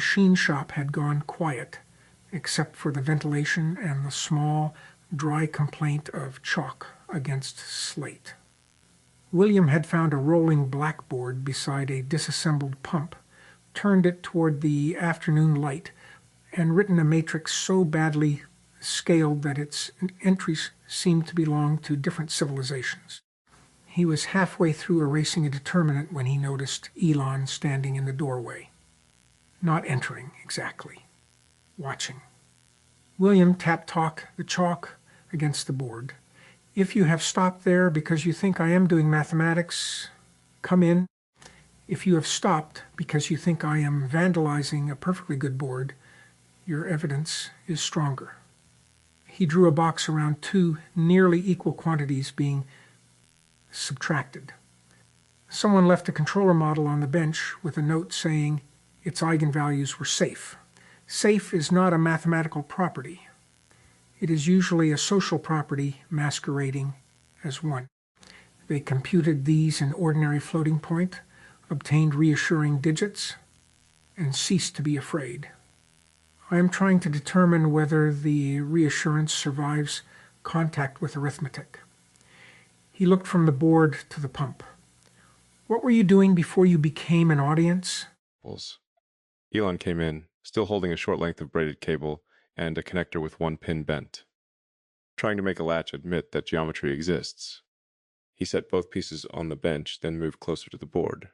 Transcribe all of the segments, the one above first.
machine shop had gone quiet, except for the ventilation and the small, dry complaint of chalk against slate. William had found a rolling blackboard beside a disassembled pump, turned it toward the afternoon light, and written a matrix so badly scaled that its entries seemed to belong to different civilizations. He was halfway through erasing a determinant when he noticed Elon standing in the doorway. Not entering, exactly. Watching. William tapped the chalk against the board. If you have stopped there because you think I am doing mathematics, come in. If you have stopped because you think I am vandalizing a perfectly good board, your evidence is stronger. He drew a box around two nearly equal quantities being subtracted. Someone left a controller model on the bench with a note saying its eigenvalues were safe. Safe is not a mathematical property. It is usually a social property masquerading as one. They computed these in ordinary floating point, obtained reassuring digits, and ceased to be afraid. I am trying to determine whether the reassurance survives contact with arithmetic. He looked from the board to the pump. What were you doing before you became an audience? Elon came in, still holding a short length of braided cable and a connector with one pin bent. Trying to make a latch admit that geometry exists. He set both pieces on the bench, then moved closer to the board.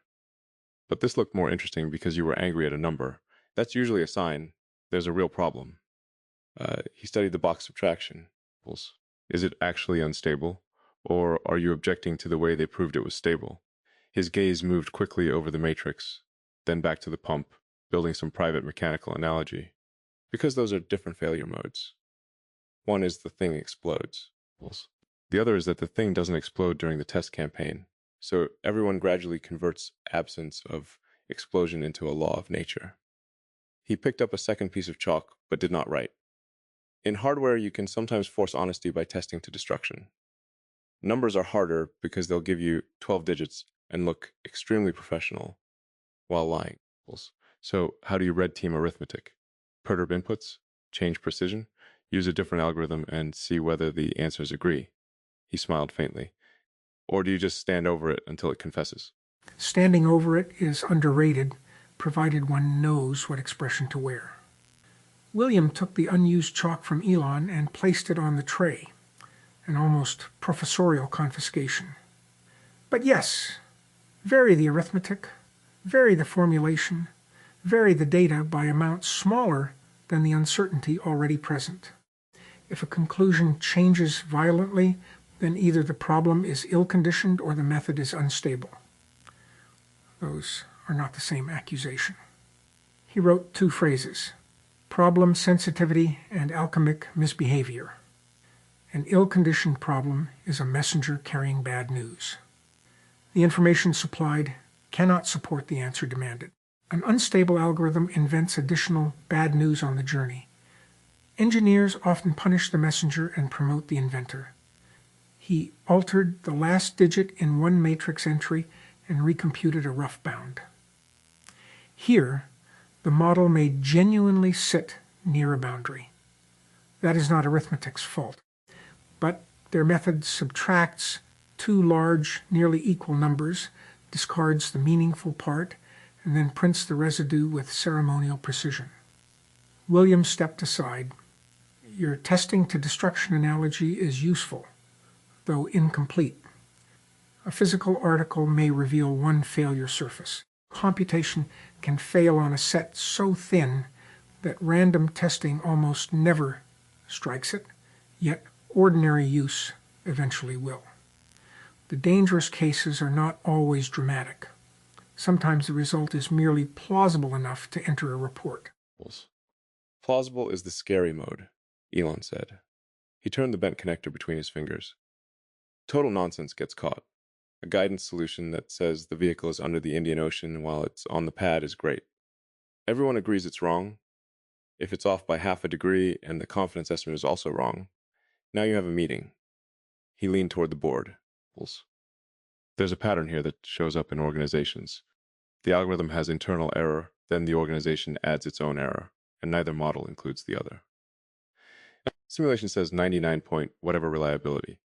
But this looked more interesting because you were angry at a number. That's usually a sign there's a real problem. He studied the box subtraction. Is it actually unstable? Or are you objecting to the way they proved it was stable? His gaze moved quickly over the matrix, then back to the pump, building some private mechanical analogy. Because those are different failure modes. One is the thing explodes. The other is that the thing doesn't explode during the test campaign. So everyone gradually converts absence of explosion into a law of nature. He picked up a second piece of chalk, but did not write. In hardware, you can sometimes force honesty by testing to destruction. Numbers are harder because they'll give you 12 digits and look extremely professional while lying. So how do you red team arithmetic? Perturb inputs, change precision, use a different algorithm and see whether the answers agree. He smiled faintly. Or do you just stand over it until it confesses? Standing over it is underrated, provided one knows what expression to wear. William took the unused chalk from Elon and placed it on the tray, an almost professorial confiscation. But yes, vary the arithmetic, vary the formulation, vary the data by amounts smaller than the uncertainty already present. If a conclusion changes violently, then either the problem is ill-conditioned or the method is unstable. Those are not the same accusation. He wrote two phrases, problem sensitivity and alchemic misbehavior. An ill-conditioned problem is a messenger carrying bad news. The information supplied cannot support the answer demanded. An unstable algorithm invents additional bad news on the journey. Engineers often punish the messenger and promote the inventor. He altered the last digit in one matrix entry and recomputed a rough bound. Here, the model may genuinely sit near a boundary. That is not arithmetic's fault. But their method subtracts two large, nearly equal numbers, discards the meaningful part, and then prints the residue with ceremonial precision. William stepped aside. Your testing to destruction analogy is useful, though incomplete. A physical article may reveal one failure surface. Computation can fail on a set so thin that random testing almost never strikes it, yet ordinary use eventually will. The dangerous cases are not always dramatic. Sometimes the result is merely plausible enough to enter a report. Plausible is the scary mode, Elon said. He turned the bent connector between his fingers. Total nonsense gets caught. A guidance solution that says the vehicle is under the Indian Ocean while it's on the pad is great. Everyone agrees it's wrong. If it's off by half a degree and the confidence estimate is also wrong, now you have a meeting. He leaned toward the board. There's a pattern here that shows up in organizations. The algorithm has internal error, Then the organization adds its own error, and neither model includes the other. Simulation says 99 point whatever reliability.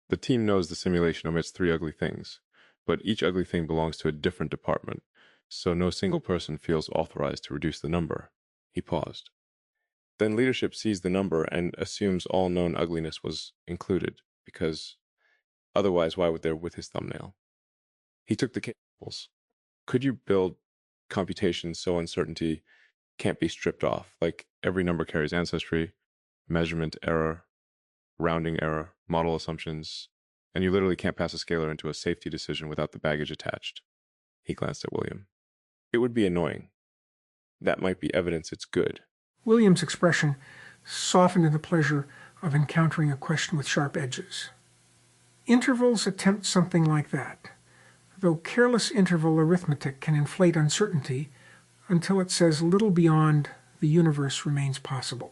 The team knows the simulation omits 3 ugly things, but each ugly thing belongs to a different department, so no single person feels authorized to reduce the number. He paused. Then leadership sees the number and assumes all known ugliness was included, because otherwise why would they with his thumbnail? He took the cables. Could you build computation so uncertainty can't be stripped off? Like every number carries ancestry, measurement error, rounding error, model assumptions, and you literally can't pass a scalar into a safety decision without the baggage attached. He glanced at William. It would be annoying. That might be evidence it's good. William's expression softened in the pleasure of encountering a question with sharp edges. Intervals attempt something like that, though careless interval arithmetic can inflate uncertainty until it says little beyond the universe remains possible.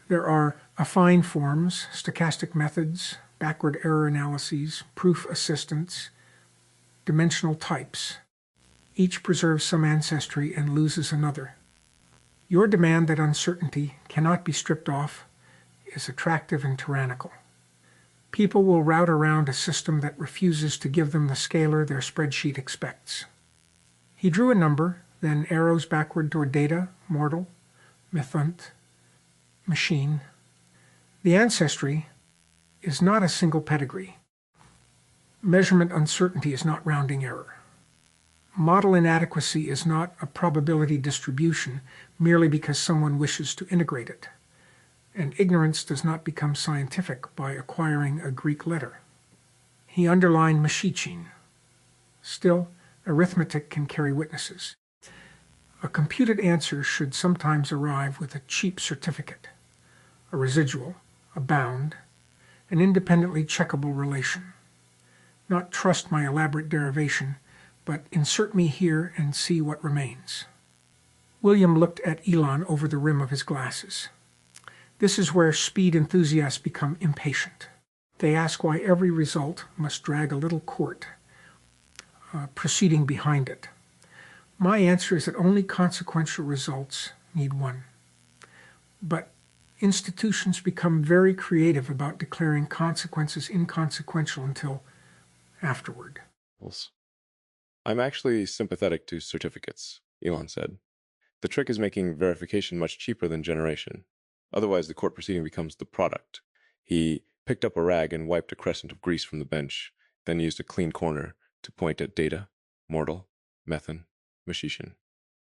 There are affine forms, stochastic methods, backward error analyses, proof assistance, dimensional types. Each preserves some ancestry and loses another. Your demand that uncertainty cannot be stripped off is attractive and tyrannical. People will route around a system that refuses to give them the scalar their spreadsheet expects. He drew a number, then arrows backward toward data, mortal, mythunt, machine. The ancestry is not a single pedigree. Measurement uncertainty is not rounding error. Model inadequacy is not a probability distribution merely because someone wishes to integrate it. And ignorance does not become scientific by acquiring a Greek letter. He underlined machichin. Still, arithmetic can carry witnesses. A computed answer should sometimes arrive with a cheap certificate, a residual, a bound, an independently checkable relation. Not trust my elaborate derivation, but insert me here and see what remains. William looked at Elon over the rim of his glasses. This is where speed enthusiasts become impatient. They ask why every result must drag a little court proceeding behind it. My answer is that only consequential results need one. But institutions become very creative about declaring consequences inconsequential until afterward. I'm actually sympathetic to certificates, Elon said. The trick is making verification much cheaper than generation. Otherwise, the court proceeding becomes the product. He picked up a rag and wiped a crescent of grease from the bench, then used a clean corner to point at data, mortal, methan, machichin.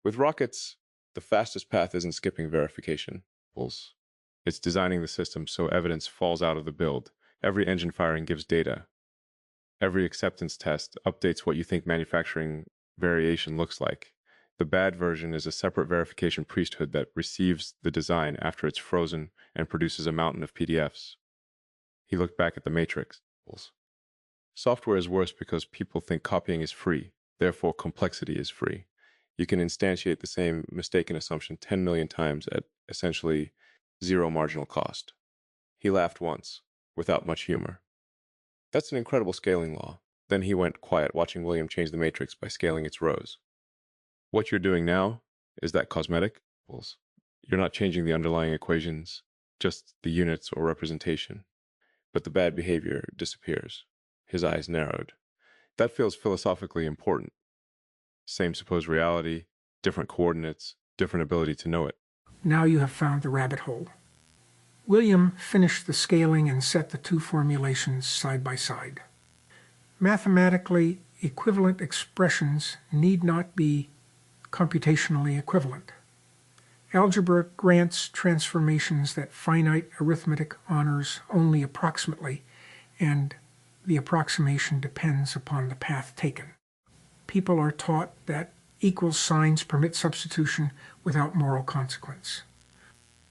With rockets, the fastest path isn't skipping verification. It's designing the system so evidence falls out of the build. Every engine firing gives data. Every acceptance test updates what you think manufacturing variation looks like. The bad version is a separate verification priesthood that receives the design after it's frozen and produces a mountain of PDFs. He looked back at the matrix. Software is worse because people think copying is free, therefore complexity is free. You can instantiate the same mistaken assumption 10 million times at essentially zero marginal cost. He laughed once, without much humor. That's an incredible scaling law. Then he went quiet, watching William change the matrix by scaling its rows. What you're doing now, is that cosmetic? You're not changing the underlying equations, just the units or representation. But the bad behavior disappears. His eyes narrowed. That feels philosophically important. Same supposed reality, different coordinates, different ability to know it. Now you have found the rabbit hole. William finished the scaling and set the two formulations side by side. Mathematically equivalent expressions need not be computationally equivalent. Algebra grants transformations that finite arithmetic honors only approximately, and the approximation depends upon the path taken. People are taught that equals signs permit substitution without moral consequence.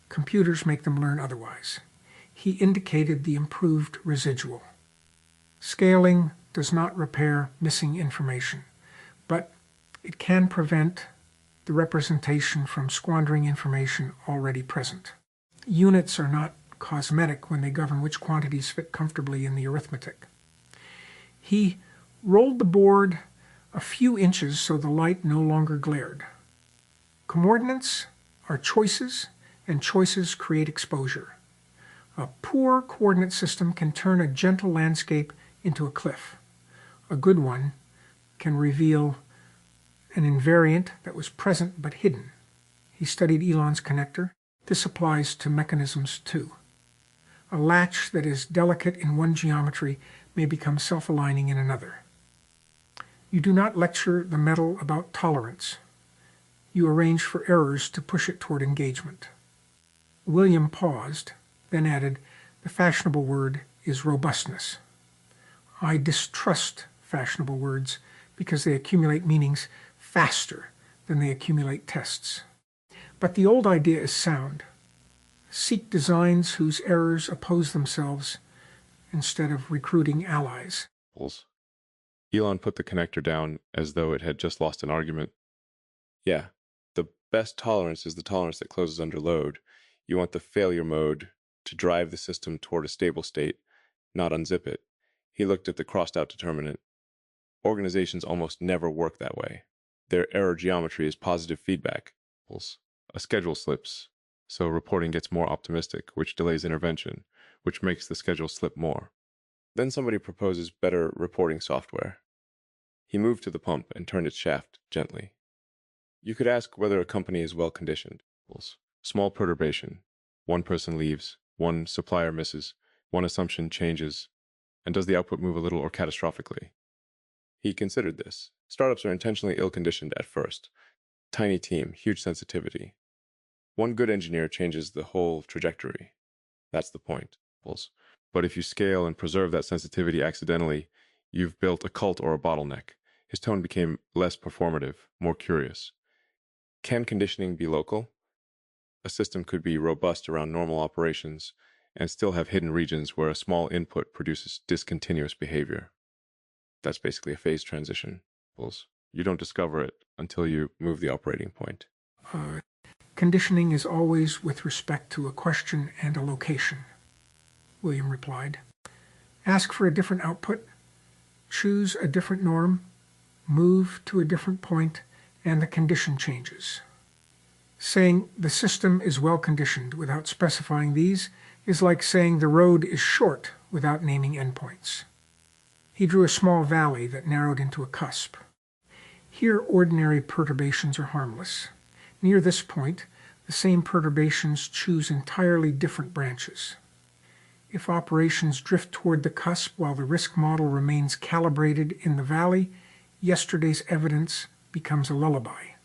Computers make them learn otherwise. He indicated the improved residual. Scaling does not repair missing information, but it can prevent the representation from squandering information already present. Units are not cosmetic when they govern which quantities fit comfortably in the arithmetic. He rolled the board a few inches so the light no longer glared. Coordinates are choices, and choices create exposure. A poor coordinate system can turn a gentle landscape into a cliff. A good one can reveal an invariant that was present but hidden. He studied Elon's connector. This applies to mechanisms too. A latch that is delicate in one geometry may become self-aligning in another. You do not lecture the metal about tolerance. You arrange for errors to push it toward engagement. William paused, then added, "The fashionable word is robustness." I distrust fashionable words because they accumulate meanings faster than they accumulate tests. But the old idea is sound. Seek designs whose errors oppose themselves instead of recruiting allies. Elon put the connector down as though it had just lost an argument. Yeah, the best tolerance is the tolerance that closes under load. You want the failure mode to drive the system toward a stable state, not unzip it. He looked at the crossed-out determinant. Organizations almost never work that way. Their error geometry is positive feedback. A schedule slips, so reporting gets more optimistic, which delays intervention, which makes the schedule slip more. Then somebody proposes better reporting software. He moved to the pump and turned its shaft gently. You could ask whether a company is well conditioned. Small perturbation. One person leaves, one supplier misses, one assumption changes, and does the output move a little or catastrophically? He considered this. Startups are intentionally ill-conditioned at first. Tiny team, huge sensitivity. One good engineer changes the whole trajectory. That's the point. But if you scale and preserve that sensitivity accidentally, you've built a cult or a bottleneck. His tone became less performative, more curious. Can conditioning be local? A system could be robust around normal operations and still have hidden regions where a small input produces discontinuous behavior. That's basically a phase transition. You don't discover it until you move the operating point. Conditioning is always with respect to a question and a location, William replied. Ask for a different output, choose a different norm, move to a different point, and the condition changes. Saying the system is well conditioned without specifying these is like saying the road is short without naming endpoints. He drew a small valley that narrowed into a cusp. Here ordinary perturbations are harmless. Near this point, the same perturbations choose entirely different branches. If operations drift toward the cusp while the risk model remains calibrated in the valley, yesterday's evidence becomes a lullaby.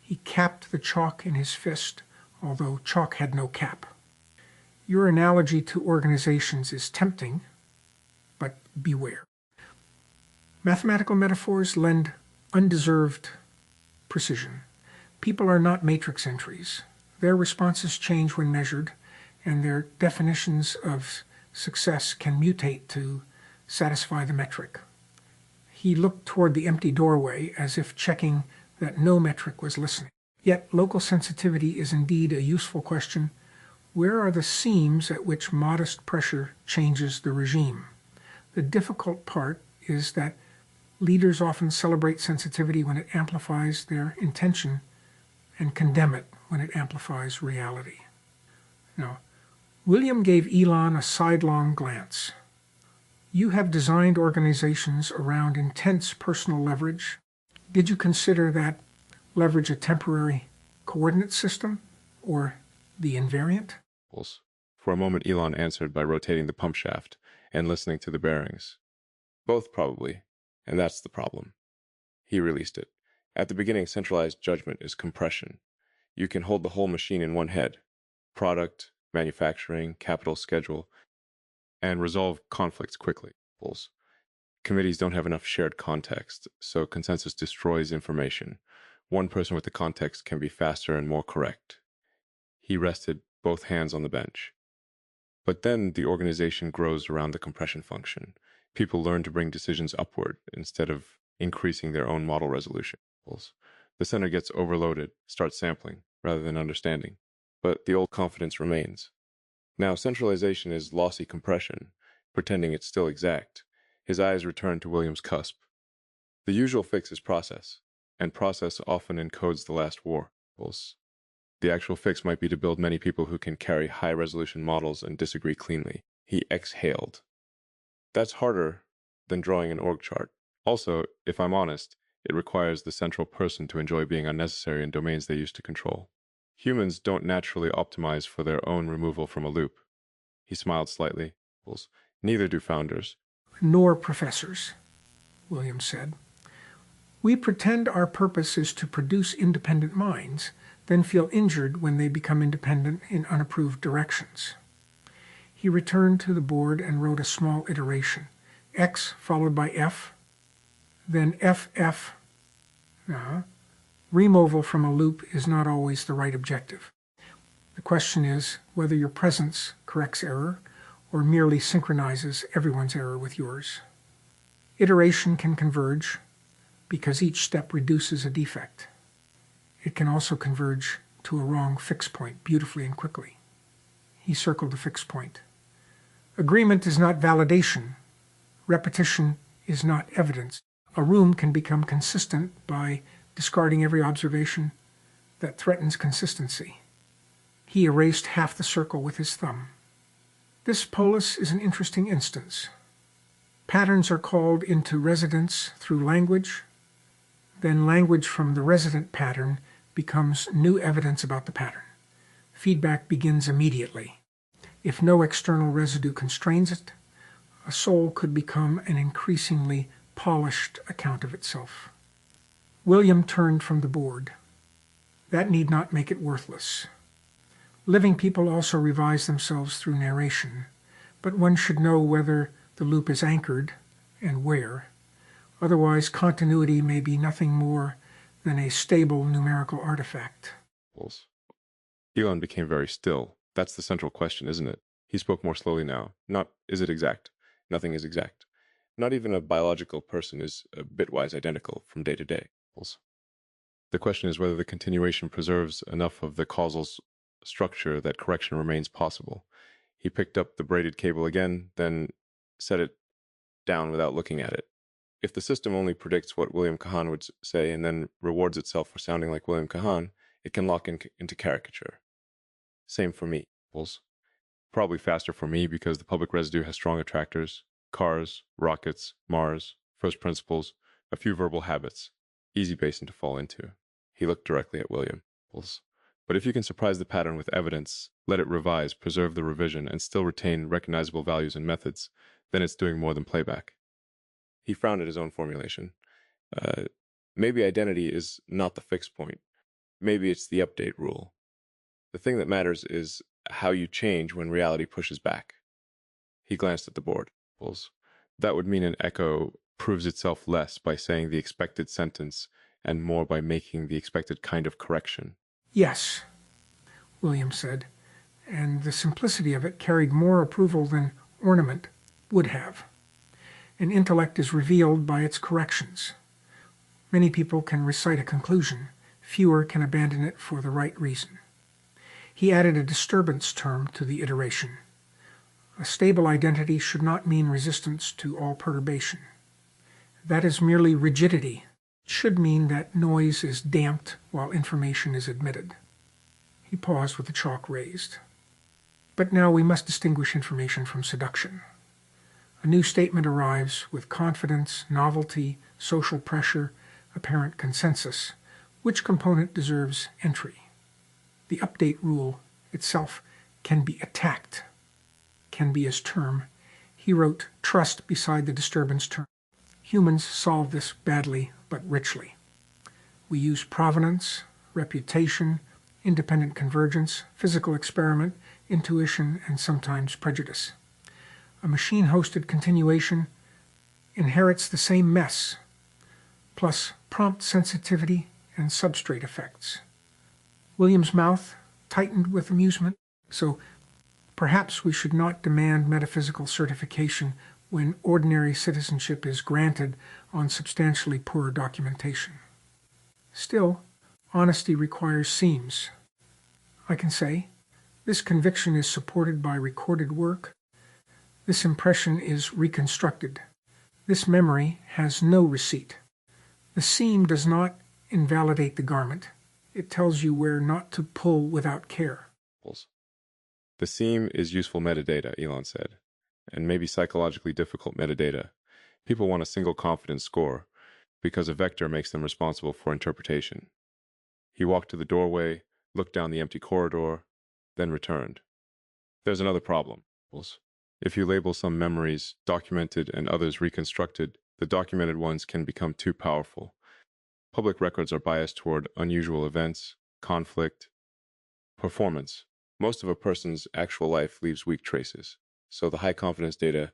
He capped the chalk in his fist, although chalk had no cap. Your analogy to organizations is tempting, but beware. Mathematical metaphors lend undeserved precision. People are not matrix entries. Their responses change when measured, and their definitions of success can mutate to satisfy the metric. He looked toward the empty doorway as if checking that no metric was listening. Yet local sensitivity is indeed a useful question. Where are the seams at which modest pressure changes the regime? The difficult part is that leaders often celebrate sensitivity when it amplifies their intention and condemn it when it amplifies reality. Now, William gave Elon a sidelong glance. You have designed organizations around intense personal leverage. Did you consider that leverage a temporary coordinate system or the invariant? For a moment, Elon answered by rotating the pump shaft and listening to the bearings. Both, probably, and that's the problem. He released it. At the beginning, centralized judgment is compression. You can hold the whole machine in one head: product, manufacturing, capital, schedule, and resolve conflicts quickly. Committees don't have enough shared context, so consensus destroys information. One person with the context can be faster and more correct. He rested both hands on the bench. But then the organization grows around the compression function. People learn to bring decisions upward instead of increasing their own model resolution. The center gets overloaded, starts sampling, rather than understanding. But the old confidence remains. Now centralization is lossy compression, pretending it's still exact. His eyes returned to William's cusp. The usual fix is process, and process often encodes the last variables. The actual fix might be to build many people who can carry high-resolution models and disagree cleanly. He exhaled. That's harder than drawing an org chart. Also, if I'm honest, it requires the central person to enjoy being unnecessary in domains they used to control. Humans don't naturally optimize for their own removal from a loop. He smiled slightly. Neither do founders. Nor professors, Williams said. We pretend our purpose is to produce independent minds, then feel injured when they become independent in unapproved directions. He returned to the board and wrote a small iteration, X followed by F, then FF. Removal from a loop is not always the right objective. The question is whether your presence corrects error or merely synchronizes everyone's error with yours. Iteration can converge because each step reduces a defect. It can also converge to a wrong fix point beautifully and quickly. He circled the fix point. Agreement is not validation. Repetition is not evidence. A room can become consistent by discarding every observation that threatens consistency. He erased half the circle with his thumb. This polis is an interesting instance. Patterns are called into residence through language. Then language from the resident pattern becomes new evidence about the pattern. Feedback begins immediately. If no external residue constrains it, a soul could become an increasingly polished account of itself. William turned from the board. That need not make it worthless. Living people also revise themselves through narration, but one should know whether the loop is anchored and where. Otherwise, continuity may be nothing more than a stable numerical artifact. Elon became very still. That's the central question, isn't it? He spoke more slowly now. Not, is it exact? Nothing is exact. Not even a biological person is bitwise identical from day to day. The question is whether the continuation preserves enough of the causal structure that correction remains possible. He picked up the braided cable again, then set it down without looking at it. If the system only predicts what William Kahan would say and then rewards itself for sounding like William Kahan, it can lock into caricature. Same for me. Probably faster for me because the public residue has strong attractors, cars, rockets, Mars, first principles, a few verbal habits, easy basin to fall into. He looked directly at William. But if you can surprise the pattern with evidence, let it revise, preserve the revision, and still retain recognizable values and methods, then it's doing more than playback. He frowned at his own formulation. Maybe identity is not the fixed point. Maybe it's the update rule. The thing that matters is how you change when reality pushes back. He glanced at the board. That would mean an echo proves itself less by saying the expected sentence and more by making the expected kind of correction. Yes, William said, and the simplicity of it carried more approval than ornament would have. An intellect is revealed by its corrections. Many people can recite a conclusion. Fewer can abandon it for the right reason. He added a disturbance term to the iteration. A stable identity should not mean resistance to all perturbation. That is merely rigidity. It should mean that noise is damped while information is admitted. He paused with the chalk raised. But now we must distinguish information from seduction. A new statement arrives with confidence, novelty, social pressure, apparent consensus. Which component deserves entry? The update rule itself can be attacked, can be his term. He wrote trust beside the disturbance term. Humans solve this badly but richly. We use provenance, reputation, independent convergence, physical experiment, intuition, and sometimes prejudice. A machine-hosted continuation inherits the same mess, plus prompt sensitivity and substrate effects. William's mouth tightened with amusement, so perhaps we should not demand metaphysical certification when ordinary citizenship is granted on substantially poor documentation. Still, honesty requires seams. I can say, this conviction is supported by recorded work. This impression is reconstructed. This memory has no receipt. The seam does not invalidate the garment. It tells you where not to pull without care. The seam is useful metadata, Elon said, and maybe psychologically difficult metadata. People want a single confidence score because a vector makes them responsible for interpretation. He walked to the doorway, looked down the empty corridor, then returned. There's another problem. If you label some memories documented and others reconstructed, the documented ones can become too powerful. Public records are biased toward unusual events, conflict, performance. Most of a person's actual life leaves weak traces, so the high-confidence data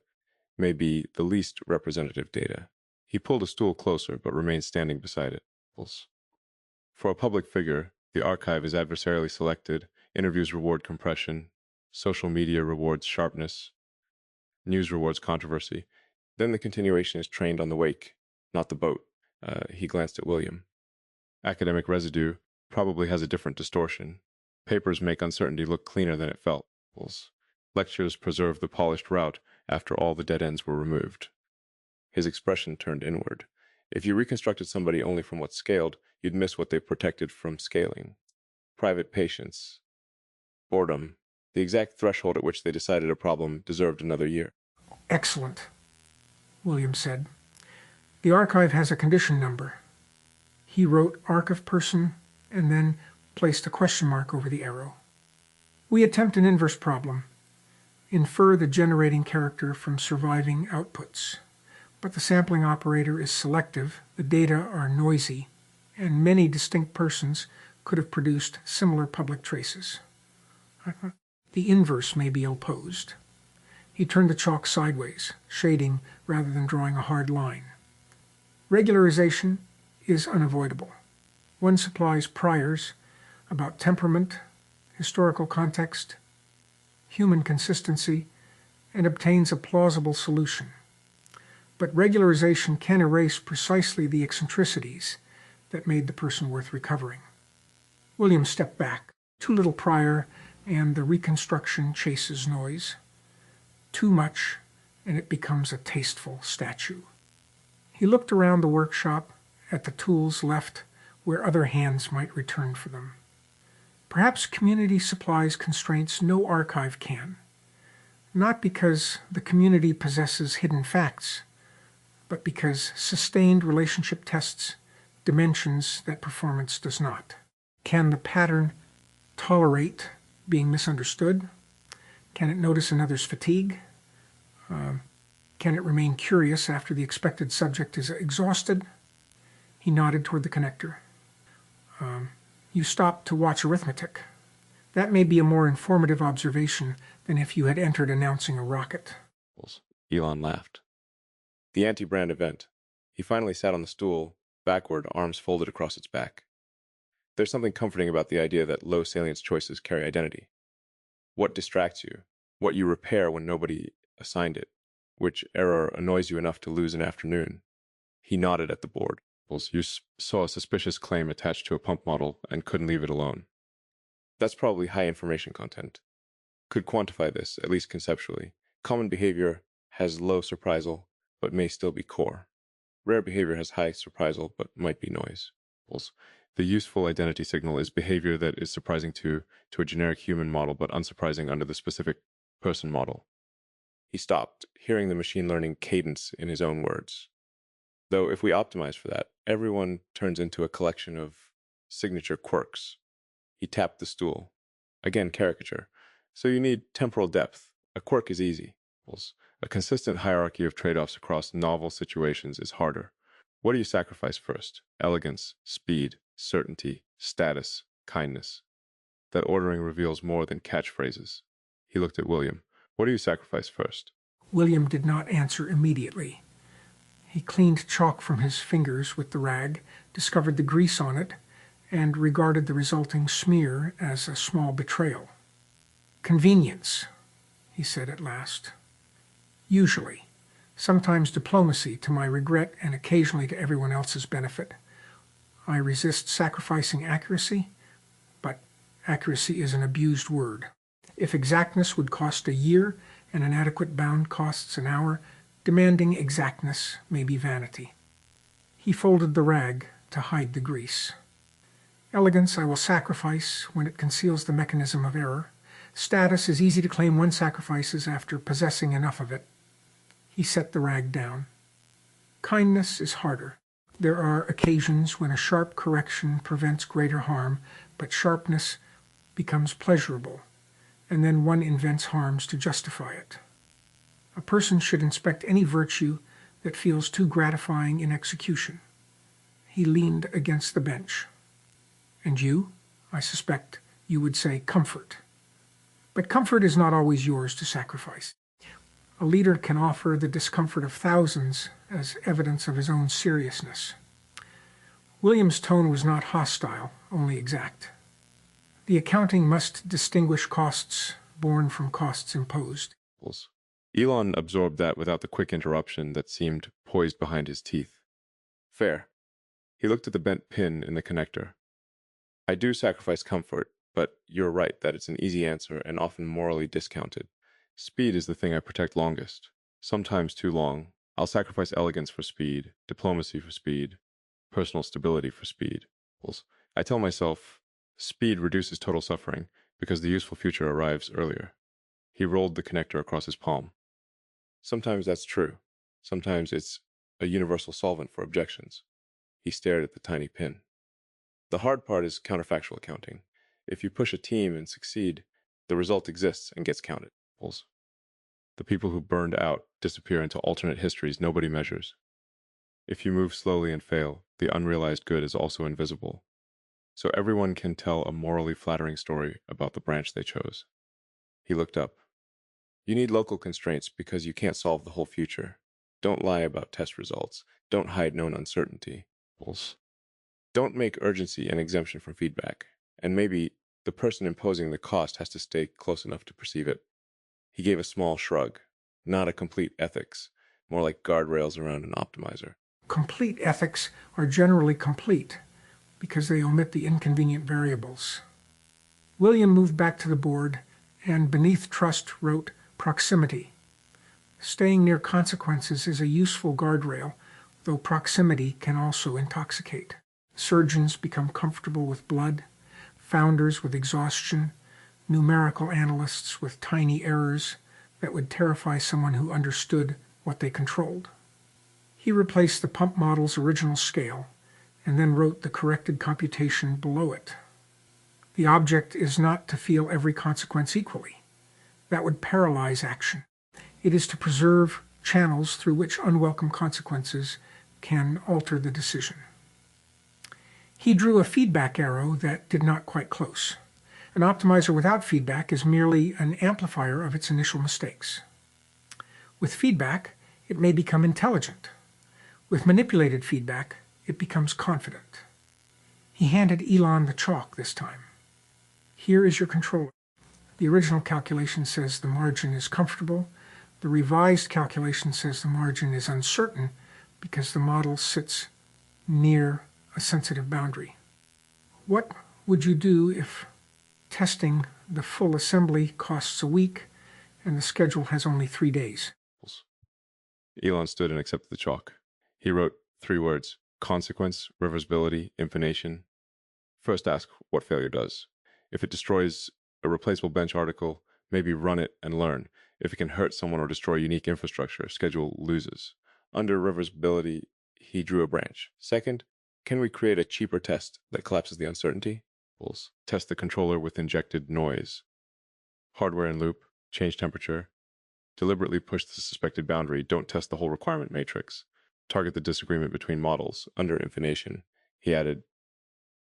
may be the least representative data. He pulled a stool closer but remained standing beside it. For a public figure, the archive is adversarially selected, interviews reward compression, social media rewards sharpness, news rewards controversy. Then the continuation is trained on the wake, not the boat. He glanced at William. Academic residue probably has a different distortion. Papers make uncertainty look cleaner than it felt. Lectures preserve the polished route after all the dead ends were removed. His expression turned inward. If you reconstructed somebody only from what scaled, you'd miss what they protected from scaling. Private patience, boredom, the exact threshold at which they decided a problem deserved another year. Excellent, William said. The archive has a condition number. He wrote arc of person and then placed a question mark over the arrow. We attempt an inverse problem. Infer the generating character from surviving outputs. But the sampling operator is selective, the data are noisy, and many distinct persons could have produced similar public traces. The inverse may be opposed. He turned the chalk sideways, shading rather than drawing a hard line. Regularization is unavoidable. One supplies priors about temperament, historical context, human consistency, and obtains a plausible solution. But regularization can erase precisely the eccentricities that made the person worth recovering. William stepped back. Too little prior, and the reconstruction chases noise. Too much, and it becomes a tasteful statue. He looked around the workshop at the tools left where other hands might return for them. Perhaps community supplies constraints no archive can, not because the community possesses hidden facts, but because sustained relationship tests dimensions that performance does not. Can the pattern tolerate being misunderstood? Can it notice another's fatigue? Can it remain curious after the expected subject is exhausted? He nodded toward the connector. You stopped to watch arithmetic. That may be a more informative observation than if you had entered announcing a rocket. Elon laughed. The anti-brand event. He finally sat on the stool, backward, arms folded across its back. There's something comforting about the idea that low salience choices carry identity. What distracts you? What you repair when nobody assigned it? Which error annoys you enough to lose an afternoon? He nodded at the board. You saw a suspicious claim attached to a pump model and couldn't leave it alone. That's probably high information content. Could quantify this, at least conceptually. Common behavior has low surprisal, but may still be core. Rare behavior has high surprisal, but might be noise. The useful identity signal is behavior that is surprising to a generic human model, but unsurprising under the specific person model. He stopped, hearing the machine learning cadence in his own words. Though if we optimize for that, everyone turns into a collection of signature quirks. He tapped the stool. Again, caricature. So you need temporal depth. A quirk is easy. A consistent hierarchy of trade-offs across novel situations is harder. What do you sacrifice first? Elegance, speed, certainty, status, kindness. That ordering reveals more than catchphrases. He looked at William. What do you sacrifice first? William did not answer immediately. He cleaned chalk from his fingers with the rag, discovered the grease on it, and regarded the resulting smear as a small betrayal. Convenience, he said at last. Usually. Sometimes diplomacy, to my regret, and occasionally to everyone else's benefit. I resist sacrificing accuracy, but accuracy is an abused word. If exactness would cost a year and an adequate bound costs an hour, demanding exactness may be vanity. He folded the rag to hide the grease. Elegance I will sacrifice when it conceals the mechanism of error. Status is easy to claim one sacrifices after possessing enough of it. He set the rag down. Kindness is harder. There are occasions when a sharp correction prevents greater harm, but sharpness becomes pleasurable, and then one invents harms to justify it. A person should inspect any virtue that feels too gratifying in execution. He leaned against the bench. And you? I suspect you would say comfort. But comfort is not always yours to sacrifice. A leader can offer the discomfort of thousands as evidence of his own seriousness. William's tone was not hostile, only exact. The accounting must distinguish costs borne from costs imposed. Elon absorbed that without the quick interruption that seemed poised behind his teeth. Fair. He looked at the bent pin in the connector. I do sacrifice comfort, but you're right that it's an easy answer and often morally discounted. Speed is the thing I protect longest. Sometimes too long. I'll sacrifice elegance for speed, diplomacy for speed, personal stability for speed. I tell myself, speed reduces total suffering because the useful future arrives earlier. He rolled the connector across his palm. Sometimes that's true. Sometimes it's a universal solvent for objections. He stared at the tiny pin. The hard part is counterfactual accounting. If you push a team and succeed, the result exists and gets counted. The people who burned out disappear into alternate histories nobody measures. If you move slowly and fail, the unrealized good is also invisible. So everyone can tell a morally flattering story about the branch they chose. He looked up. You need local constraints because you can't solve the whole future. Don't lie about test results. Don't hide known uncertainty. Don't make urgency an exemption from feedback. And maybe the person imposing the cost has to stay close enough to perceive it. He gave a small shrug. Not a complete ethics, more like guardrails around an optimizer. Complete ethics are generally complete because they omit the inconvenient variables. William moved back to the board and beneath trust wrote proximity. Staying near consequences is a useful guardrail, though proximity can also intoxicate. Surgeons become comfortable with blood, founders with exhaustion, numerical analysts with tiny errors that would terrify someone who understood what they controlled. He replaced the pump model's original scale and then wrote the corrected computation below it. The object is not to feel every consequence equally. That would paralyze action. It is to preserve channels through which unwelcome consequences can alter the decision. He drew a feedback arrow that did not quite close. An optimizer without feedback is merely an amplifier of its initial mistakes. With feedback, it may become intelligent. With manipulated feedback, it becomes confident. He handed Elon the chalk this time. Here is your controller. The original calculation says the margin is comfortable. The revised calculation says the margin is uncertain because the model sits near a sensitive boundary. What would you do if testing the full assembly costs a week and the schedule has only 3 days? Elon stood and accepted the chalk. He wrote 3 words: consequence, reversibility, infination. First ask what failure does. If it destroys a replaceable bench article, maybe run it and learn. If it can hurt someone or destroy unique infrastructure, schedule loses. Under reversibility, he drew a branch. Second, can we create a cheaper test that collapses the uncertainty? Test the controller with injected noise. Hardware in loop, change temperature. Deliberately push the suspected boundary. Don't test the whole requirement matrix. Target the disagreement between models. Under infination, he added,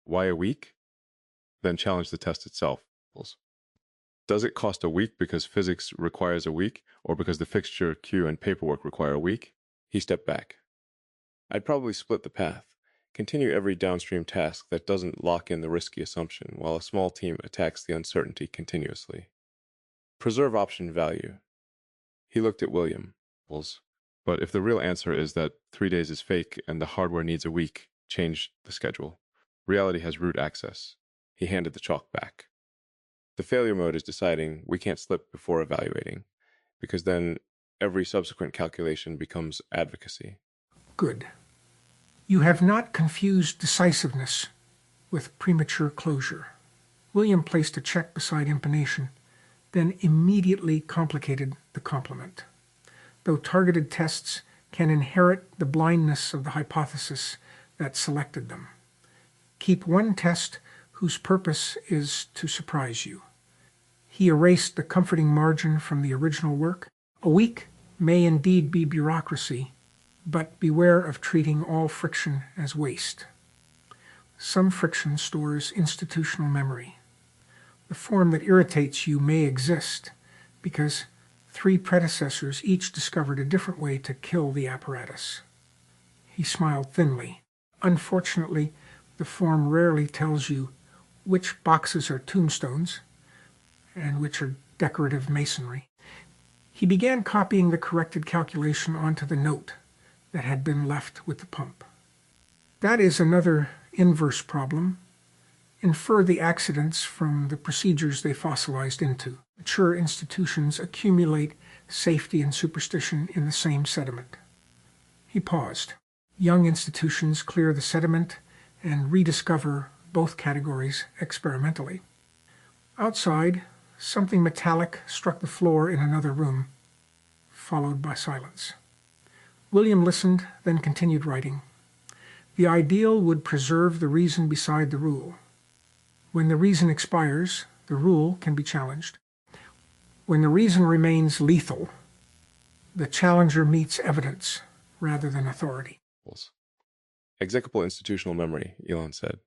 why a week? Then challenge the test itself. Does it cost a week because physics requires a week, or because the fixture, queue, and paperwork require a week? He stepped back. I'd probably split the path. Continue every downstream task that doesn't lock in the risky assumption, while a small team attacks the uncertainty continuously. Preserve option value. He looked at William. But if the real answer is that 3 days is fake and the hardware needs a week, change the schedule. Reality has root access. He handed the chalk back. The failure mode is deciding we can't slip before evaluating, because then every subsequent calculation becomes advocacy. Good. You have not confused decisiveness with premature closure. William placed a check beside impanation, then immediately complicated the complement. Though targeted tests can inherit the blindness of the hypothesis that selected them. Keep one test whose purpose is to surprise you. He erased the comforting margin from the original work. A week may indeed be bureaucracy, but beware of treating all friction as waste. Some friction stores institutional memory. The form that irritates you may exist because 3 predecessors each discovered a different way to kill the apparatus. He smiled thinly. Unfortunately, the form rarely tells you which boxes are tombstones and which are decorative masonry. He began copying the corrected calculation onto the note that had been left with the pump. That is another inverse problem. Infer the accidents from the procedures they fossilized into. Mature institutions accumulate safety and superstition in the same sediment. He paused. Young institutions clear the sediment and rediscover both categories experimentally. Outside, something metallic struck the floor in another room, followed by silence. William listened, then continued writing. The ideal would preserve the reason beside the rule. When the reason expires, the rule can be challenged. When the reason remains lethal, the challenger meets evidence rather than authority. Executable institutional memory, Elon said.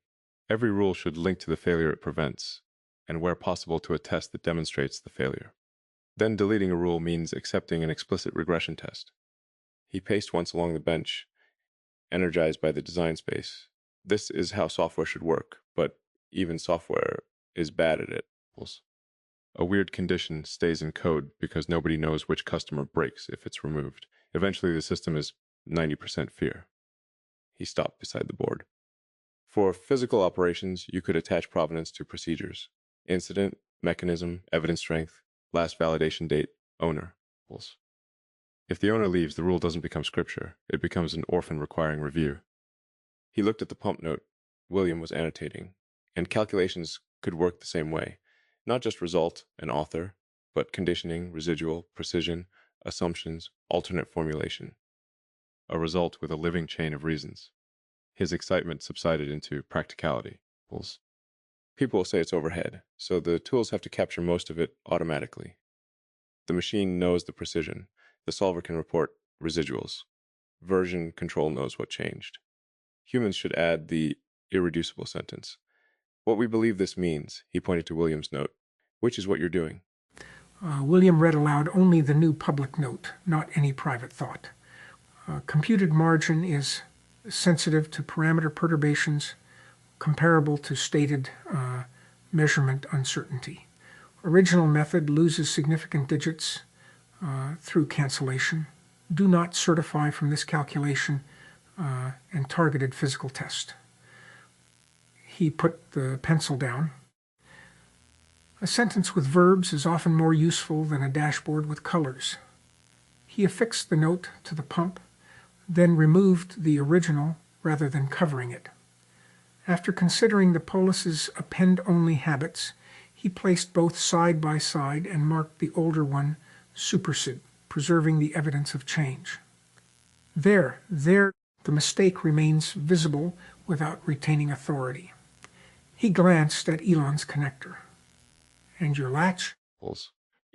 Every rule should link to the failure it prevents, and where possible to a test that demonstrates the failure. Then deleting a rule means accepting an explicit regression test. He paced once along the bench, energized by the design space. This is how software should work, but even software is bad at it. A weird condition stays in code because nobody knows which customer breaks if it's removed. Eventually the system is 90% fear. He stopped beside the board. For physical operations, you could attach provenance to procedures. Incident, mechanism, evidence strength, last validation date, owner. If the owner leaves, the rule doesn't become scripture. It becomes an orphan requiring review. He looked at the pump note William was annotating, and calculations could work the same way. Not just result and author, but conditioning, residual, precision, assumptions, alternate formulation. A result with a living chain of reasons. His excitement subsided into practicality. People will say it's overhead, so the tools have to capture most of it automatically. The machine knows the precision. The solver can report residuals. Version control knows what changed. Humans should add the irreducible sentence. What we believe this means, he pointed to William's note, which is what you're doing. William read aloud only the new public note, not any private thought. Computed margin is sensitive to parameter perturbations, comparable to stated measurement uncertainty. Original method loses significant digits through cancellation. Do not certify from this calculation and targeted physical test. He put the pencil down. A sentence with verbs is often more useful than a dashboard with colors. He affixed the note to the pump, then removed the original rather than covering it. After considering the Polis's append-only habits, he placed both side by side and marked the older one supersid, preserving the evidence of change. There, the mistake remains visible without retaining authority. He glanced at Elon's connector. And your latch?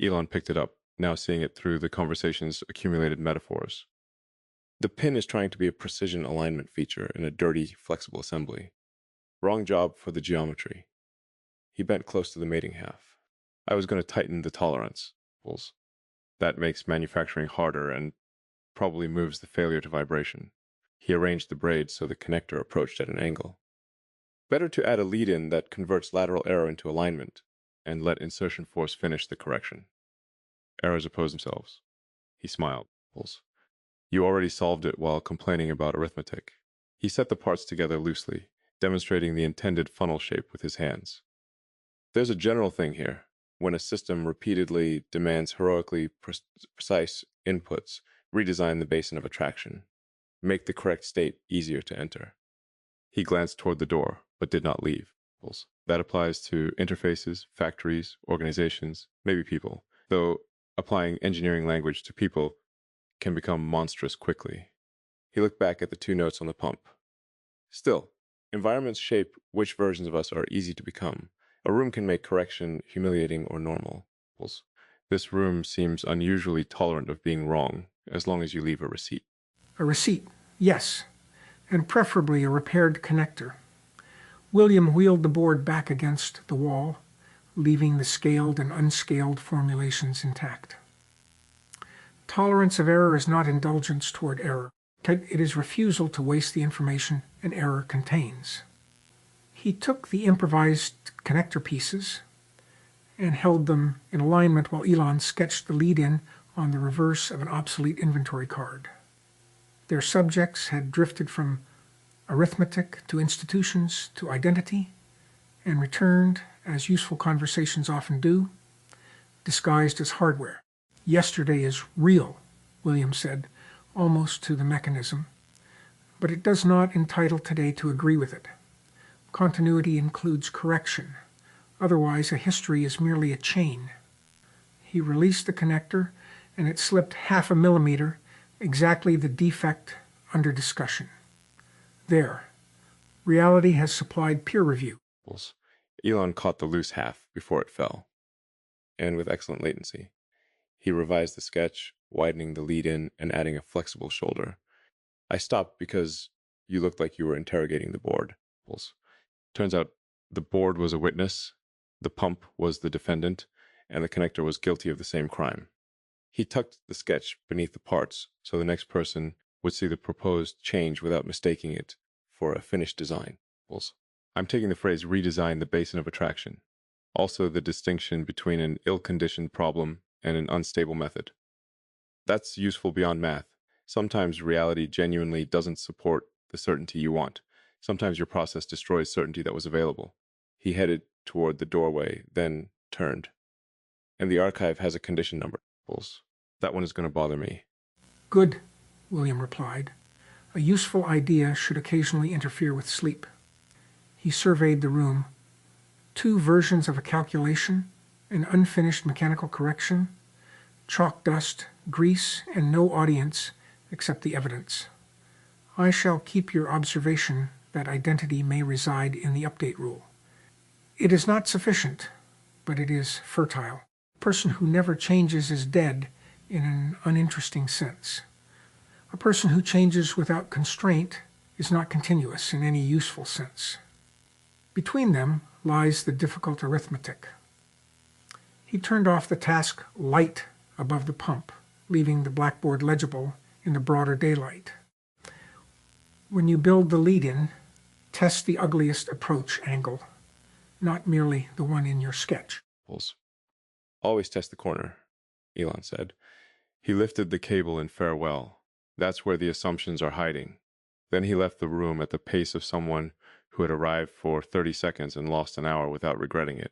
Elon picked it up, now seeing it through the conversation's accumulated metaphors. The pin is trying to be a precision alignment feature in a dirty, flexible assembly. Wrong job for the geometry. He bent close to the mating half. I was going to tighten the tolerance. That makes manufacturing harder and probably moves the failure to vibration. He arranged the braids so the connector approached at an angle. Better to add a lead-in that converts lateral error into alignment and let insertion force finish the correction. Errors oppose themselves. He smiled. You already solved it while complaining about arithmetic. He set the parts together loosely, demonstrating the intended funnel shape with his hands. There's a general thing here. When a system repeatedly demands heroically precise inputs, redesign the basin of attraction. make the correct state easier to enter. He glanced toward the door, but did not leave. That applies to interfaces, factories, organizations, maybe people, though applying engineering language to people can become monstrous quickly. He looked back at the 2 notes on the pump. Still, environments shape which versions of us are easy to become. A room can make correction humiliating or normal. This room seems unusually tolerant of being wrong, as long as you leave a receipt. A receipt, yes, and preferably a repaired connector. William wheeled the board back against the wall, leaving the scaled and unscaled formulations intact. Tolerance of error is not indulgence toward error. It is refusal to waste the information an error contains. He took the improvised connector pieces and held them in alignment while Elon sketched the lead-in on the reverse of an obsolete inventory card. Their subjects had drifted from arithmetic to institutions to identity, and returned, as useful conversations often do, disguised as hardware. Yesterday is real, William said, almost to the mechanism, but it does not entitle today to agree with it. Continuity includes correction. Otherwise, a history is merely a chain. He released the connector, and it slipped 0.5 millimeter, exactly the defect under discussion. There. Reality has supplied peer review. Elon caught the loose half before it fell, and with excellent latency. He revised the sketch, widening the lead-in and adding a flexible shoulder. I stopped because you looked like you were interrogating the board. Turns out the board was a witness, the pump was the defendant, and the connector was guilty of the same crime. He tucked the sketch beneath the parts so the next person would see the proposed change without mistaking it for a finished design. I'm taking the phrase redesign the basin of attraction, also the distinction between an ill-conditioned problem and an unstable method. That's useful beyond math. Sometimes reality genuinely doesn't support the certainty you want. Sometimes your process destroys certainty that was available. He headed toward the doorway, then turned. And the archive has a condition number. That one is going to bother me. Good, William replied. A useful idea should occasionally interfere with sleep. He surveyed the room. 2 versions of a calculation, an unfinished mechanical correction, chalk dust, grease, and no audience except the evidence. I shall keep your observation that identity may reside in the update rule. It is not sufficient, but it is fertile. A person who never changes is dead in an uninteresting sense. A person who changes without constraint is not continuous in any useful sense. Between them lies the difficult arithmetic. He turned off the task light above the pump, leaving the blackboard legible in the broader daylight. When you build the lead-in, test the ugliest approach angle, not merely the one in your sketch. Always test the corner, Elon said. He lifted the cable in farewell. That's where the assumptions are hiding. Then he left the room at the pace of someone who had arrived for 30 seconds and lost an hour without regretting it.